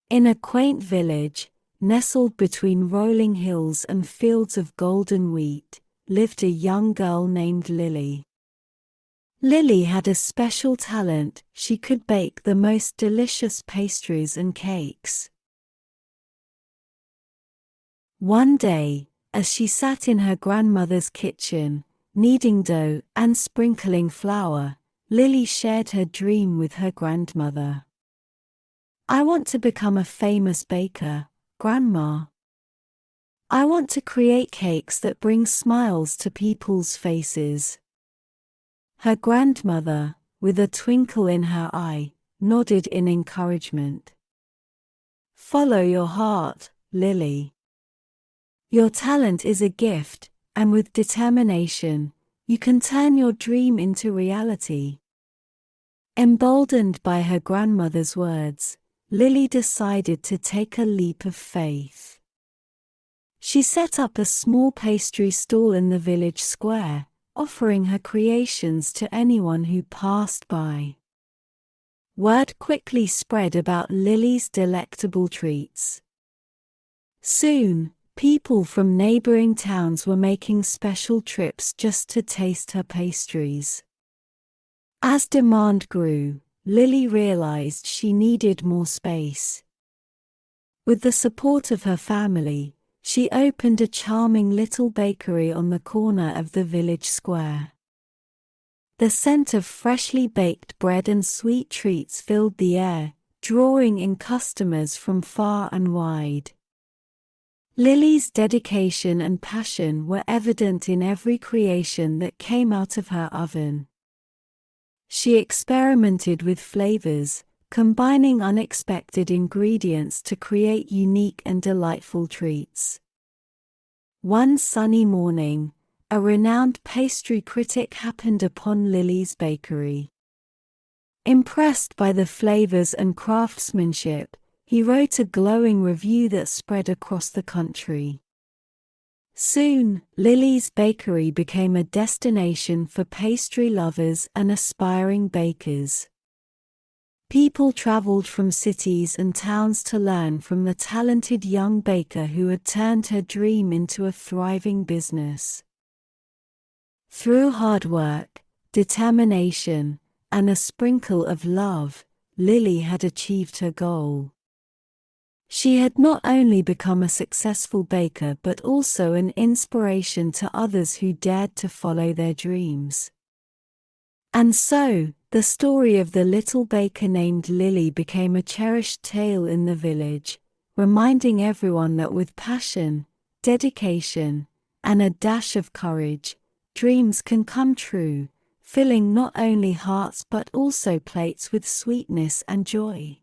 In a quaint village, nestled between rolling hills and fields of golden wheat, lived a young girl named Lily. Lily had a special talent. She could bake the most delicious pastries and cakes. One day, as she sat in her grandmother's kitchen, kneading dough and sprinkling flour, Lily shared her dream with her grandmother. "I want to become a famous baker, Grandma. I want to create cakes that bring smiles to people's faces." Her grandmother, with a twinkle in her eye, nodded in encouragement. "Follow your heart, Lily. Your talent is a gift, and with determination, you can turn your dream into reality." Emboldened by her grandmother's words, Lily decided to take a leap of faith. She set up a small pastry stall in the village square, offering her creations to anyone who passed by. Word quickly spread about Lily's delectable treats. Soon, people from neighboring towns were making special trips just to taste her pastries. As demand grew, Lily realized she needed more space. With the support of her family, she opened a charming little bakery on the corner of the village square. The scent of freshly baked bread and sweet treats filled the air, drawing in customers from far and wide. Lily's dedication and passion were evident in every creation that came out of her oven. She experimented with flavors, combining unexpected ingredients to create unique and delightful treats. One sunny morning, a renowned pastry critic happened upon Lily's bakery. Impressed by the flavors and craftsmanship, he wrote a glowing review that spread across the country. Soon, Lily's bakery became a destination for pastry lovers and aspiring bakers. People traveled from cities and towns to learn from the talented young baker who had turned her dream into a thriving business. Through hard work, determination, and a sprinkle of love, Lily had achieved her goal. She had not only become a successful baker but also an inspiration to others who dared to follow their dreams. And so, the story of the little baker named Lily became a cherished tale in the village, reminding everyone that with passion, dedication, and a dash of courage, dreams can come true, filling not only hearts but also plates with sweetness and joy.